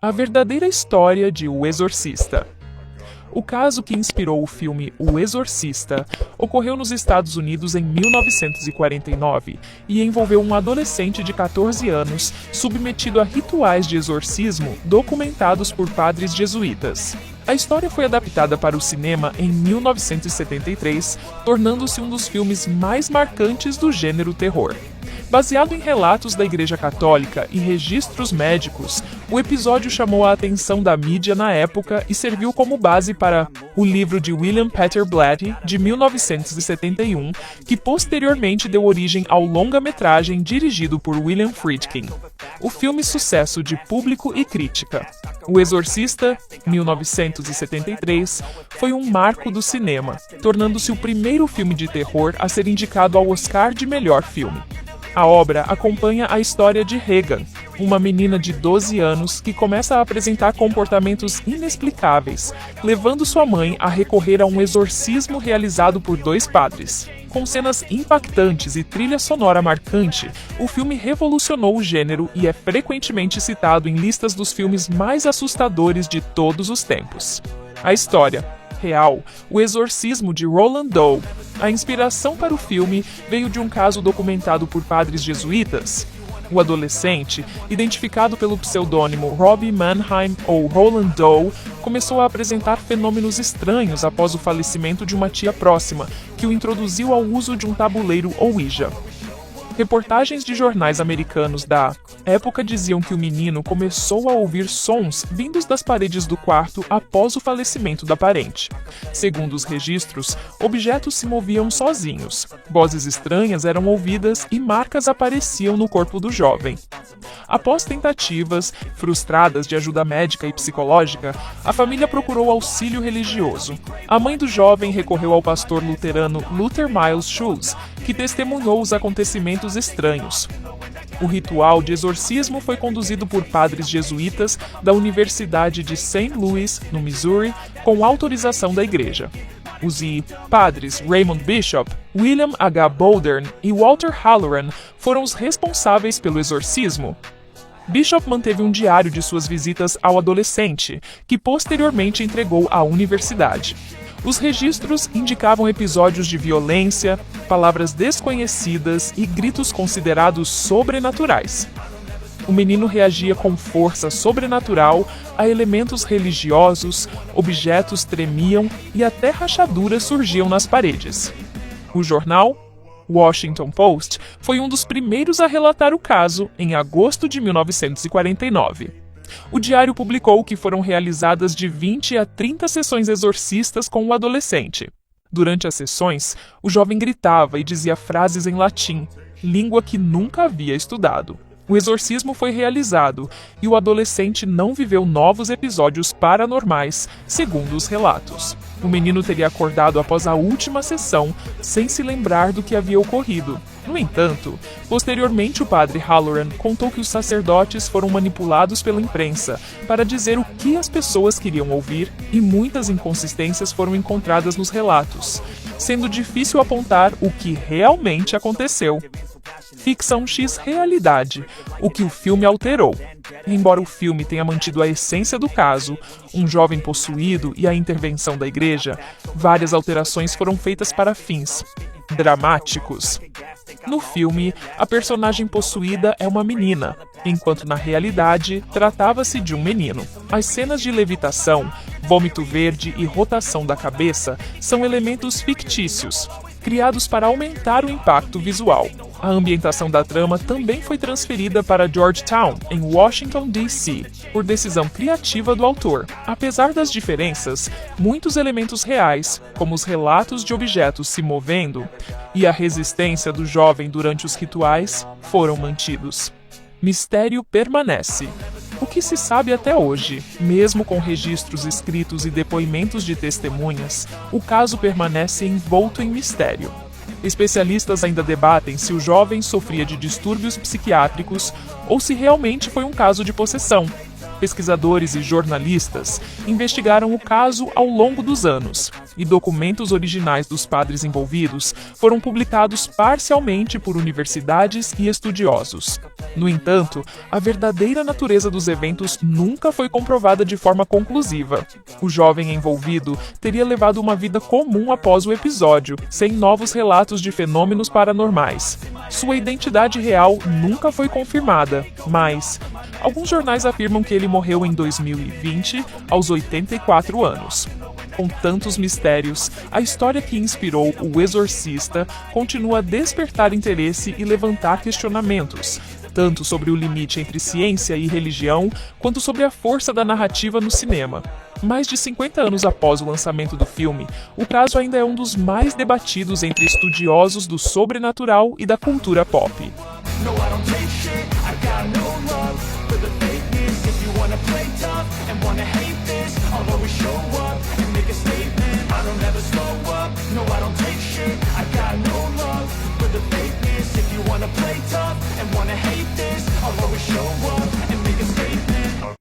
A verdadeira história de O Exorcista. O caso que inspirou o filme O Exorcista ocorreu nos Estados Unidos em 1949 e envolveu um adolescente de 14 anos submetido a rituais de exorcismo documentados por padres jesuítas. A história foi adaptada para o cinema em 1973, tornando-se um dos filmes mais marcantes do gênero terror. Baseado em relatos da Igreja Católica e registros médicos, o episódio chamou a atenção da mídia na época e serviu como base para o livro de William Peter Blatty, de 1971, que posteriormente deu origem ao longa-metragem dirigido por William Friedkin. O filme sucesso de público e crítica. O Exorcista, 1973, foi um marco do cinema, tornando-se o primeiro filme de terror a ser indicado ao Oscar de melhor filme. A obra acompanha a história de Regan, uma menina de 12 anos que começa a apresentar comportamentos inexplicáveis, levando sua mãe a recorrer a um exorcismo realizado por 2 padres. Com cenas impactantes e trilha sonora marcante, o filme revolucionou o gênero e é frequentemente citado em listas dos filmes mais assustadores de todos os tempos. A história real, O Exorcismo de Roland Doe. A inspiração para o filme veio de um caso documentado por padres jesuítas. O adolescente, identificado pelo pseudônimo Robbie Mannheim ou Roland Doe, começou a apresentar fenômenos estranhos após o falecimento de uma tia próxima, que o introduziu ao uso de um tabuleiro Ouija. Reportagens de jornais americanos da época diziam que o menino começou a ouvir sons vindos das paredes do quarto após o falecimento da parente. Segundo os registros, objetos se moviam sozinhos, vozes estranhas eram ouvidas e marcas apareciam no corpo do jovem. Após tentativas frustradas de ajuda médica e psicológica, a família procurou auxílio religioso. A mãe do jovem recorreu ao pastor luterano Luther Miles Schultz, que testemunhou os acontecimentos estranhos. O ritual de exorcismo foi conduzido por padres jesuítas da Universidade de St. Louis, no Missouri, com autorização da igreja. Os padres Raymond Bishop, William H. Bowdern e Walter Halloran foram os responsáveis pelo exorcismo. Bishop manteve um diário de suas visitas ao adolescente, que posteriormente entregou à universidade. Os registros indicavam episódios de violência, palavras desconhecidas e gritos considerados sobrenaturais. O menino reagia com força sobrenatural a elementos religiosos, objetos tremiam e até rachaduras surgiam nas paredes. O jornal Washington Post foi um dos primeiros a relatar o caso em agosto de 1949. O diário publicou que foram realizadas de 20 a 30 sessões exorcistas com o adolescente. Durante as sessões, o jovem gritava e dizia frases em latim, língua que nunca havia estudado. O exorcismo foi realizado e o adolescente não viveu novos episódios paranormais, segundo os relatos. O menino teria acordado após a última sessão, sem se lembrar do que havia ocorrido. No entanto, posteriormente o padre Halloran contou que os sacerdotes foram manipulados pela imprensa para dizer o que as pessoas queriam ouvir e muitas inconsistências foram encontradas nos relatos, sendo difícil apontar o que realmente aconteceu. Ficção X realidade, o que o filme alterou. Embora o filme tenha mantido a essência do caso, um jovem possuído e a intervenção da igreja, várias alterações foram feitas para fins dramáticos. No filme, a personagem possuída é uma menina, enquanto na realidade tratava-se de um menino. As cenas de levitação, vômito verde e rotação da cabeça são elementos fictícios, criados para aumentar o impacto visual. A ambientação da trama também foi transferida para Georgetown, em Washington, D.C., por decisão criativa do autor. Apesar das diferenças, muitos elementos reais, como os relatos de objetos se movendo e a resistência do jovem durante os rituais, foram mantidos. Mistério permanece. O que se sabe até hoje, mesmo com registros escritos e depoimentos de testemunhas, o caso permanece envolto em mistério. Especialistas ainda debatem se o jovem sofria de distúrbios psiquiátricos ou se realmente foi um caso de possessão. Pesquisadores e jornalistas investigaram o caso ao longo dos anos, e documentos originais dos padres envolvidos foram publicados parcialmente por universidades e estudiosos. No entanto, a verdadeira natureza dos eventos nunca foi comprovada de forma conclusiva. O jovem envolvido teria levado uma vida comum após o episódio, sem novos relatos de fenômenos paranormais. Sua identidade real nunca foi confirmada, mas alguns jornais afirmam que ele morreu em 2020, aos 84 anos. Com tantos mistérios, a história que inspirou O Exorcista continua a despertar interesse e levantar questionamentos, tanto sobre o limite entre ciência e religião, quanto sobre a força da narrativa no cinema. Mais de 50 anos após o lançamento do filme, o caso ainda é um dos mais debatidos entre estudiosos do sobrenatural e da cultura pop. No, I don't take shit.